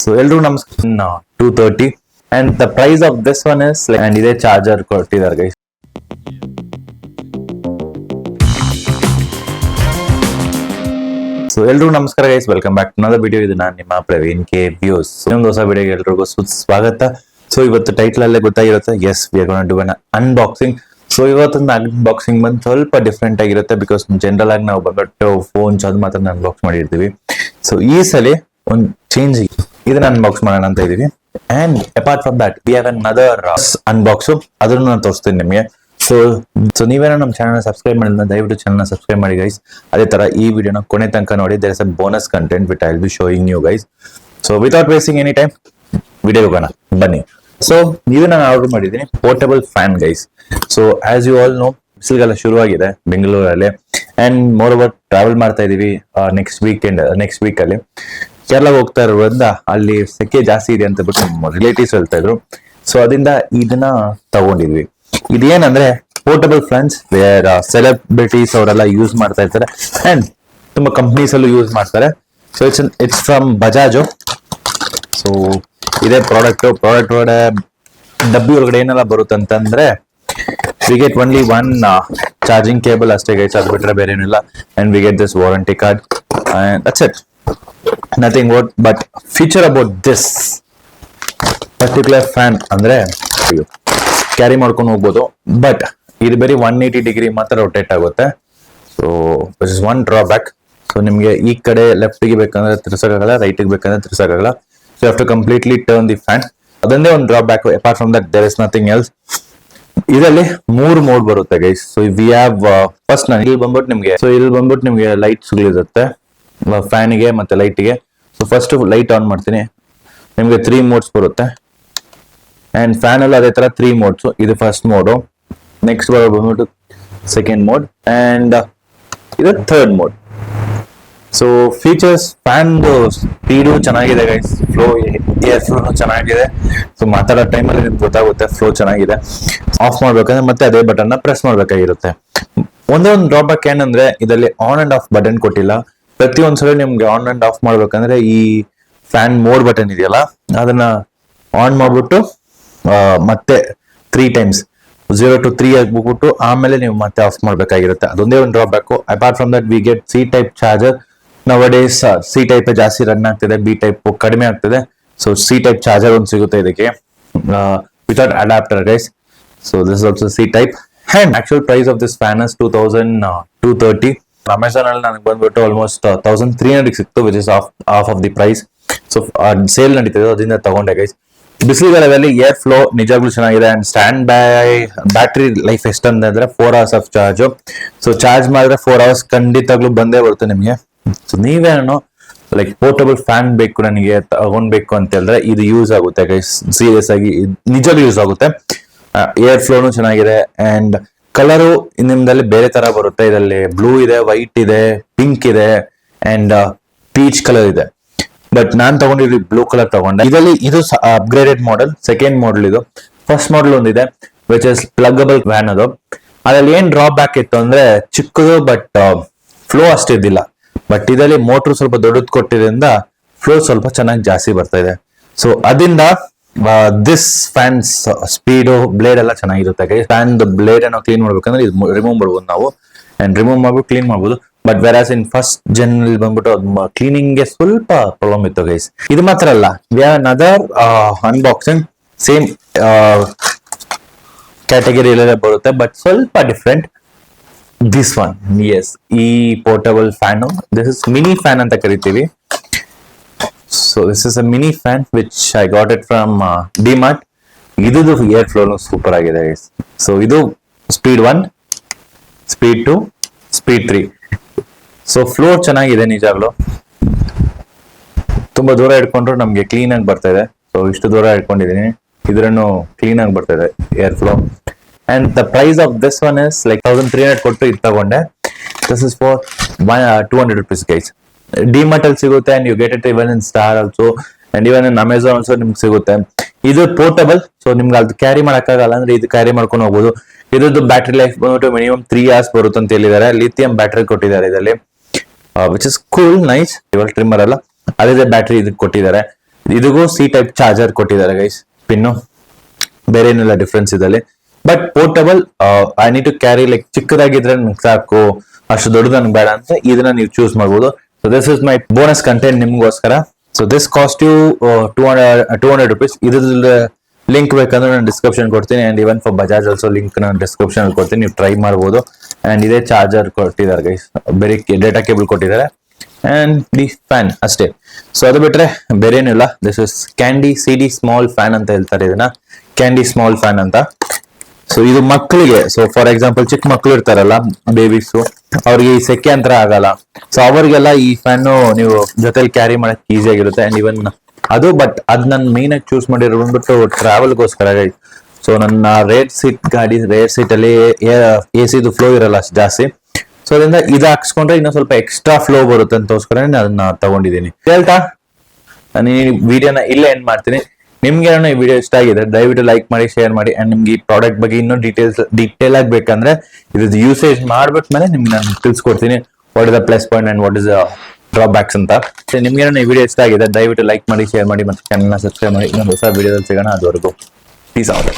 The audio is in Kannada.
So ಎಲ್ರಿಗೂ ನಮಸ್ಕಾರ 230 and the price of this one is like and ಇದೇ ಚಾರ್ಜರ್ ಕೊಟ್ಟಿದ್ದಾರೆ guys. So ಎಲ್ರಿಗೂ ನಮಸ್ಕಾರ guys, welcome back to another video. ಇದು ನಾನು ನಿಮ್ಮ ಪ್ರವೀಣ್ ಕೆ ವ್ಯೂಸ್. ಇನ್ನೊಂದು ಹೊಸ ವಿಡಿಯೋಗೆ ಎಲ್ರಿಗೂ ಸ್ವಾಗತ. ಸೊ ಇವತ್ತು ಟೈಟಲ್ ಅಲ್ಲೇ ಗೊತ್ತಾಗಿರುತ್ತೆ, as we are gonna do an unboxing. So ಇವತ್ತೊಂದು ಅನ್ಬಾಕ್ಸಿಂಗ್ ಬಂದು ಸ್ವಲ್ಪ ಡಿಫ್ರೆಂಟ್ ಆಗಿರುತ್ತೆ, ಬಿಕಾಸ್ ಜನರಲ್ ಆಗಿ ನಾವು ಬಂದ್ಬಿಟ್ಟು ಫೋನ್ಸ್ ಅದು ಮಾತ್ರ ಅನ್ಬಾಕ್ಸ್ ಮಾಡಿರ್ತೀವಿ. ಸೊ ಈ ಸಲ ಒಂದು ಚೇಂಜ್ ಇದನ್ನ ಅನ್ಬಾಕ್ಸ್ ಮಾಡೋಣ ಅಂತ ಇದೀವಿ. And apart from that V have another unbox, ಅದನ್ನು ನಾನು ತೋರಿಸ್ತೀನಿ ನಿಮಗೆ. ಸೊ ನೀವೇನೋ ನಮ್ಮ ಚಾನಲ್ ಸಬ್ಸ್ಕ್ರೈಬ್ ಮಾಡಿದ್ರೆ ದಯವಿಟ್ಟು ಚಾನಲ್ ಸಬ್ಸ್ಕ್ರೈಬ್ ಮಾಡಿ ಗೈಸ್. ಅದೇ ತರ ಈ ವಿಡಿಯೋನ ಕೊನೆ ತನಕ ನೋಡಿ, there is a bonus content with I will be showing you guys. So without wasting any time video ಹೋಗೋಣ ಬನ್ನಿ. ಸೊ ಇದನ್ನ ನಾನು ಆರ್ಡರ್ ಮಾಡಿದ್ದೀನಿ, portable fan guys. So as you all know, ಬಿಸಿಲುಗಾಲ ಶುರುವಾಗಿದೆ ಬೆಂಗಳೂರಲ್ಲಿ. ಅಂಡ್ ಮೋರ್ ಓವರ್ ಟ್ರಾವೆಲ್ ಮಾಡ್ತಾ ಇದೀವಿ ನೆಕ್ಸ್ಟ್ ವೀಕ್ ಅಲ್ಲಿ ಕೇರಳ ಹೋಗ್ತಾ ಇರೋದ್ರಿಂದ ಅಲ್ಲಿ ಸೆಕೆ ಜಾಸ್ತಿ ಇದೆ ಅಂತ ಬಿಟ್ಟು ನಮ್ಮ ರಿಲೇಟಿವ್ಸ್ ಹೇಳ್ತಾ ಇದ್ರು. ಸೊ ಅದರಿಂದ ಇದನ್ನ ತಗೊಂಡಿದ್ವಿ. ಇದೇನಂದ್ರೆ ಪೋರ್ಟಬಲ್ ಫ್ಯಾನ್ಸ್, ವೇರ್ ಸೆಲೆಬ್ರಿಟೀಸ್ ಅವರೆಲ್ಲ ಯೂಸ್ ಮಾಡ್ತಾ ಇರ್ತಾರೆ ಅಂಡ್ ತುಂಬಾ ಕಂಪ್ನೀಸ್ ಅಲ್ಲೂ ಯೂಸ್ ಮಾಡ್ತಾರೆ. So it's from Bajaj. So ಇದೇ ಪ್ರಾಡಕ್ಟ್ ಒಳಗಡೆ ಡಬ್ಬಿ ಒಳಗಡೆ ಏನೆಲ್ಲ ಬರುತ್ತೆ ಅಂತಂದ್ರೆ we get only one charging cable ಅಷ್ಟೇ ಗೈಸ್, ಅದು ಬಿಟ್ರೆ ಬೇರೆ ಏನಿಲ್ಲ. And we get this warranty card and that's it, nothing but feature about this particular fan ಅಂದ್ರೆ ಕ್ಯಾರಿ ಮಾಡ್ಕೊಂಡು ಹೋಗ್ಬೋದು, ಬಟ್ ಇದು ಬರೀ 180 ಡಿಗ್ರಿ ಮಾತ್ರ ರೊಟೇಟ್ ಆಗುತ್ತೆ. So this is one drawback. So ನಿಮ್ಗೆ ಈ ಕಡೆ ಲೆಫ್ಟ್ ಗೆ ಬೇಕಂದ್ರೆ ತಿರ್ಸಕ್ಕಾಗಲ್ಲ, ರೈಟ್ ಗೆ ಬೇಕಂದ್ರೆ ತಿರ್ಸಕ್ಕಾಗಲ್ಲ. So have to completely turn the fan. ಅದೊಂದೇ ಒಂದು drawback. Apart from that there is nothing else. ಇದರಲ್ಲಿ 3 ಮೋಡ್ ಬರುತ್ತೆ guys. So we have first ನಾನು ಇಲ್ಲಿ ಬಂದ್ಬಿಟ್ಟು ನಿಮ್ಗೆ ಲೈಟ್ ಸಿಗುತ್ತೆ ಫ್ಯಾನಿಗೆ ಮತ್ತೆ ಲೈಟ್ಗೆ. ಸೊ ಫಸ್ಟ್ ಲೈಟ್ ಆನ್ ಮಾಡ್ತೀನಿ, ನಿಮ್ಗೆ 3 ಮೋಡ್ಸ್ ಬರುತ್ತೆ. ಅಂಡ್ ಫ್ಯಾನ್ ಅಲ್ಲಿ ಅದೇ ತರ 3 ಮೋಡ್ಸ್. ಇದು ಫಸ್ಟ್ ಮೋಡ್, ನೆಕ್ಸ್ಟ್ ಬಂದ್ಬಿಟ್ಟು ಸೆಕೆಂಡ್ ಮೋಡ್ ಅಂಡ್ ಇದು third mode. So features, fan speed ಚೆನ್ನಾಗಿದೆ ಗೈಸ್, ಏರ್ ಫ್ಲೋ ಚೆನ್ನಾಗಿದೆ. ಸೊ ಮಾತಾಡೋ ಟೈಮಲ್ಲಿ ನಿಮ್ಗೆ ಗೊತ್ತಾಗುತ್ತೆ ಫ್ಲೋ ಚೆನ್ನಾಗಿದೆ. ಆಫ್ ಮಾಡ್ಬೇಕಂದ್ರೆ ಮತ್ತೆ ಅದೇ ಬಟನ್ ಪ್ರೆಸ್ ಮಾಡ್ಬೇಕಾಗಿರುತ್ತೆ. ಒಂದೇ ಒಂದು ಡ್ರಾಬ್ಯಾಕ್ ಏನಂದ್ರೆ ಇದರಲ್ಲಿ ಆನ್ ಅಂಡ್ ಆಫ್ ಬಟನ್ ಕೊಟ್ಟಿಲ್ಲ. ಪ್ರತಿಯೊಂದ್ಸಲ ನಿಮ್ಗೆ ಆನ್ ಅಂಡ್ ಆಫ್ ಮಾಡ್ಬೇಕಂದ್ರೆ ಈ ಫ್ಯಾನ್ ಮೋಡ್ ಬಟನ್ ಇದೆಯಲ್ಲ ಅದನ್ನ ಆನ್ ಮಾಡ್ಬಿಟ್ಟು ಮತ್ತೆ 3 ಟೈಮ್ಸ್ 0 to 3 ಆಗ್ಬಿಟ್ಟು ಆಮೇಲೆ ನೀವು ಮತ್ತೆ ಆಫ್ ಮಾಡ್ಬೇಕಾಗಿರುತ್ತೆ. ಅದೊಂದೇ ಒಂದು drawback. Apart from that we get C type charger. Nowadays C type ಜಾಸ್ತಿ ರನ್ ಆಗ್ತಿದೆ, ಬಿ ಟೈಪ್ ಕಡಿಮೆ ಆಗ್ತಿದೆ. ಸೊ ಸಿ ಟೈಪ್ ಚಾರ್ಜರ್ ಒಂದು ಸಿಗುತ್ತೆ ಇದಕ್ಕೆ without adapter guys. So this also C type. And actual price of this fan is 2230. Amazon ಅಲ್ಲಿ ನನಗೆ ಬಂದ್ಬಿಟ್ಟು ಆಲ್ಮೋಸ್ಟ್ 1300 ಸಿಕ್ತು, which is half of the price. So sale ನಡೀತಿದೆ, ಅದರಿಂದ ತಗೊಂಡೆ ಗೈಸ್. ಬಿಸಿಲುಗಾಲದಲ್ಲಿ ಏರ್ ಫ್ಲೋ ನಿಜಾಗ್ಲೂ ಚೆನ್ನಾಗಿದೆ. And standby battery life ಎಷ್ಟಂದ್ರೆ 4 hours of charge. So charge ಮಾಡಿದ್ರೆ 4 hours ಖಂಡಿತವಾಗ್ಲೂ ಬಂದೇ ಬರುತ್ತೆ ನಿಮಗೆ. ಸೊ ನೀವೇನೋ ಲೈಕ್ ಪೋರ್ಟಬಲ್ ಫ್ಯಾನ್ ಬೇಕು ನನಗೆ ತಗೊಂಡ್ಬೇಕು ಅಂತ ಹೇಳಿದ್ರೆ ಇದು ಯೂಸ್ ಆಗುತ್ತೆ ಗೈಸ್. ಸೀರಿಯಸ್ ಆಗಿ ನಿಜವಾಗ್ಲೂ ಯೂಸ್ ಆಗುತ್ತೆ. ಏರ್ ಫ್ಲೋನು ಚೆನ್ನಾಗಿದೆ ಅಂಡ್ ಕಲರು ನಿಮ್ದಲ್ಲಿ ಬೇರೆ ತರ ಬರುತ್ತೆ. ಇದರಲ್ಲಿ ಬ್ಲೂ ಇದೆ, ವೈಟ್ ಇದೆ, ಪಿಂಕ್ ಇದೆ ಅಂಡ್ ಪೀಚ್ ಕಲರ್ ಇದೆ. ಬಟ್ ನಾನ್ ತಗೊಂಡಿದ್ದು ಬ್ಲೂ ಕಲರ್ ತಗೊಂಡೆ. ಇದರಲ್ಲಿ ಇದು ಅಪ್ಗ್ರೇಡೆಡ್ ಮಾಡೆಲ್, ಸೆಕೆಂಡ್ ಮಾಡೆಲ್ ಇದು. ಫಸ್ಟ್ ಮಾಡೆಲ್ ಒಂದಿದೆ ವಿಚ್ ಇಸ್ ಪ್ಲಗಬಲ್ ಫ್ಯಾನ್. ಅದ್ರಲ್ಲಿ ಏನ್ ಡ್ರಾಪ್ ಬ್ಯಾಕ್ ಇತ್ತು ಅಂದ್ರೆ ಚಿಕ್ಕದು, ಬಟ್ ಫ್ಲೋ ಅಷ್ಟಿದ್ದಿಲ್ಲ. ಬಟ್ ಇದರಲ್ಲಿ ಮೋಟರ್ ಸ್ವಲ್ಪ ದೊಡ್ಡದು ಕೊಟ್ಟಿದ್ರಿಂದ ಫ್ಲೋ ಸ್ವಲ್ಪ ಚೆನ್ನಾಗಿ ಜಾಸ್ತಿ ಬರ್ತಾ ಇದೆ. ಸೊ ಅದರಿಂದ ದಿಸ್ ಫ್ಯಾನ್ಸ್ ಸ್ಪೀಡು, ಬ್ಲೇಡ್ ಎಲ್ಲ ಚೆನ್ನಾಗಿರುತ್ತೆ. ಫ್ಯಾನ್ ಬ್ಲೇಡ್ ಅನ್ನು ಕ್ಲೀನ್ ಮಾಡ್ಬೇಕಂದ್ರೆ ಇದು ರಿಮೂವ್ ಮಾಡ್ಬೋದು ನಾವು, ಅಂಡ್ ರಿಮೂವ್ ಮಾಡ್ಬಿಟ್ಟು ಕ್ಲೀನ್ ಮಾಡ್ಬೋದು. ಬಟ್ ವೆರಾಸ್ ಇನ್ ಫಸ್ಟ್ ಜನ್ ಬಂದ್ಬಿಟ್ಟು ಕ್ಲೀನಿಂಗ್ ಗೆ ಸ್ವಲ್ಪ ಪ್ರಾಬ್ಲಮ್ ಇತ್ತು ಗೈಸ್. ಇದು ಮಾತ್ರ ಅಲ್ಲ, we have another unboxing same category ಬರುತ್ತೆ, ಬಟ್ ಸ್ವಲ್ಪ ಡಿಫ್ರೆಂಟ್. ದಿಸ್ ಒನ್, ಎಸ್, ಈ portable fan, this is mini fan ಅಂತ ಕರಿತೀವಿ. So this is a mini fan which I got it from DMart. ಇದು ಏರ್ ಫ್ಲೋ ಸೂಪರ್ ಆಗಿದೆ ಗೈಸ್. ಸೊ ಇದು speed 1, speed 2, speed 3. So floor ಚೆನ್ನಾಗಿದೆ ನಿಜಾಗ್ಲು. ತುಂಬಾ ದೂರ ಇಟ್ಕೊಂಡ್ರು ನಮ್ಗೆ ಕ್ಲೀನ್ ಆಗಿ ಬರ್ತಾ ಇದೆ. ಸೊ ಇಷ್ಟು ದೂರ ಇಟ್ಕೊಂಡಿದೀನಿ, ಇದ್ರನ್ನು ಕ್ಲೀನ್ ಆಗಿ ಬರ್ತಾ ಇದೆ air flow. And the price of this one is like 1300 ಕೊಟ್ಟು ಇದು ತಗೊಂಡೆ. This is for 200 rupees guys. DMart ಅಲ್ಲಿ ಸಿಗುತ್ತೆ and you get it even in store also and even in Amazon also ನಿಮ್ಗೆ ಸಿಗುತ್ತೆ. ಇದು ಪೋರ್ಟಬಲ್, ಸೊ ನಿಮ್ಗೆ ಅದು ಕ್ಯಾರಿ ಮಾಡಕ್ಕಾಗಲ್ಲ ಅಂದ್ರೆ ಇದು ಕ್ಯಾರಿ ಮಾಡ್ಕೊಂಡು ಹೋಗ್ಬೋದು. ಇದ್ರದ್ದು ಬ್ಯಾಟ್ರಿ ಲೈಫ್ ಬಂದ್ಬಿಟ್ಟು ಮಿನಿಮಮ್ 3 hours ಬರುತ್ತೆ ಅಂತ ಹೇಳಿದ್ದಾರೆ. ಲಿಥಿಯಂ ಬ್ಯಾಟ್ರಿ ಕೊಟ್ಟಿದ್ದಾರೆ ಇದರಲ್ಲಿ, ವಿಚ್ ಇಸ್ ಕೂಲ್, ನೈಸ್. ಇವಾಗ ಟ್ರಿಮ್ಮರ್ ಅಲ್ಲ, ಅದೇ ಬ್ಯಾಟ್ರಿ ಇದಕ್ಕೆ ಕೊಟ್ಟಿದ್ದಾರೆ. ಇದಕ್ಕೂ ಸಿ ಟೈಪ್ ಚಾರ್ಜರ್ ಕೊಟ್ಟಿದ್ದಾರೆ ಗೈಸ್, ಪಿನ್ನು ಬೇರೆ ಏನಿಲ್ಲ ಡಿಫ್ರೆನ್ಸ್ ಇದಲ್ಲಿ. But portable, I need to carry like ಚಿಕ್ಕದಾಗಿದ್ರೆ ನಂಗೆ ಸಾಕು, ಅಷ್ಟು ದೊಡ್ಡದು ನನ್ಗೆ ಬೇಡ ಅಂತ ಇದನ್ನ ನೀವು ಚೂಸ್ ಮಾಡ್ಬೋದು. So this is my bonus content ನಿಮ್ಗೋಸ್ಕರ. So this cost you 200 rupees. ಇದ್ರದ್ದು ಲಿಂಕ್ ಬೇಕಂದ್ರೆ ನಾನು ಡಿಸ್ಕ್ರಿಪ್ಷನ್ ಕೊಡ್ತೀನಿ, and even for Bajaj also link ನಾನು ಡಿಸ್ಕ್ರಿಪ್ಷನ್ ಅಲ್ಲಿ ಕೊಡ್ತೀನಿ, ನೀವು ಟ್ರೈ ಮಾಡ್ಬೋದು. ಅಂಡ್ ಇದೇ ಚಾರ್ಜರ್ ಕೊಟ್ಟಿದ್ದಾರೆ ಗೈಸ್, ಬೇರೆ ಡೇಟಾ ಕೇಬಲ್ ಕೊಟ್ಟಿದ್ದಾರೆ, ಅಂಡ್ ದಿ ಫ್ಯಾನ್ ಅಷ್ಟೇ. ಸೊ ಅದು ಬಿಟ್ರೆ ಬೇರೆ ಏನಿಲ್ಲ. This is candy CD small fan ಅಂತ ಹೇಳ್ತಾರೆ ಇದನ್ನ, ಕ್ಯಾಂಡಿ ಸ್ಮಾಲ್ ಫ್ಯಾನ್ ಅಂತ. ಸೊ ಇದು ಮಕ್ಕಳಿಗೆ, ಸೊ ಫಾರ್ ಎಕ್ಸಾಂಪಲ್ ಚಿಕ್ಕ ಮಕ್ಕಳು ಇರ್ತಾರಲ್ಲ, ಬೇಬೀಸ್, ಅವ್ರಿಗೆ ಈ ಸೆಕೆ ಅಂತರ ಆಗಲ್ಲ. ಸೊ ಅವ್ರಿಗೆಲ್ಲ ಈ ಫ್ಯಾನ್ ನೀವು ಜೊತೆಲಿ ಕ್ಯಾರಿ ಮಾಡಕ್ ಈಸಿ ಆಗಿರುತ್ತೆ. ಅಂಡ್ ಇವನ್ ಅದು, ಬಟ್ ಅದ್ ನಾನು ಮೇನ್ ಆಗಿ ಚೂಸ್ ಮಾಡಿರೋ ಬಂದ್ಬಿಟ್ಟು ಟ್ರಾವೆಲ್ಗೋಸ್ಕರ. ಸೊ ನನ್ನ ರೇರ್ ಸೀಟ್ ಅಲ್ಲಿ AC ಫ್ಲೋ ಇರಲ್ಲ ಅಷ್ಟು ಜಾಸ್ತಿ. ಸೊ ಅದರಿಂದ ಇದು ಹಾಕ್ಸ್ಕೊಂಡ್ರೆ ಇನ್ನೂ ಸ್ವಲ್ಪ ಎಕ್ಸ್ಟ್ರಾ ಫ್ಲೋ ಬರುತ್ತೆ ಅಂತೋಸ್ಕರ ಅದನ್ನ ತಗೊಂಡಿದ್ದೀನಿ. ಹೇಳ್ತಾ ನಾನು ಈ ವಿಡಿಯೋನ ಇಲ್ಲೇ ಎಂಡ್ ಮಾಡ್ತೀನಿ. ನಿಮ್ಗೆ ಈ ವಿಡಿಯೋ ಇಷ್ಟ ಆಗಿದೆ ದಯವಿಟ್ಟು ಲೈಕ್ ಮಾಡಿ, ಶೇರ್ ಮಾಡಿ. ಅಂಡ್ ನಿಮ್ಗೆ ಈ ಪ್ರಾಡಕ್ಟ್ ಬಗ್ಗೆ ಇನ್ನೂ ಡೀಟೇಲ್ ಆಗಿ ಬೇಕಂದ್ರೆ ಇದ್ರದ್ದು ಯೂಸೇಜ್ ಮಾಡ್ಬಿಟ್ಮೇಲೆ ನಿಮ್ಗೆ ನಾನು ತಿಳಿಸ್ಕೊಡ್ತೀನಿ what is the plus point and what is the drawbacks ಅಂತ. ನಿಮ್ಗೆ ಈ ವಿಡಿಯೋ ಇಷ್ಟ ಆಗಿದೆ ದಯವಿಟ್ಟು ಲೈಕ್ ಮಾಡಿ, ಶೇರ್ ಮಾಡಿ, ಮತ್ತೆ ಚಾನಲ್ನ ಸಬ್ಸ್ಕ್ರೈಬ್ ಮಾಡಿ. ಇನ್ನೊಂದು ಹೊಸ ವಿಡಿಯೋದಲ್ಲಿ ಸಿಗೋಣ. ಅದುವರೆಗೂ ಪೀಸ್ ಔಟ್.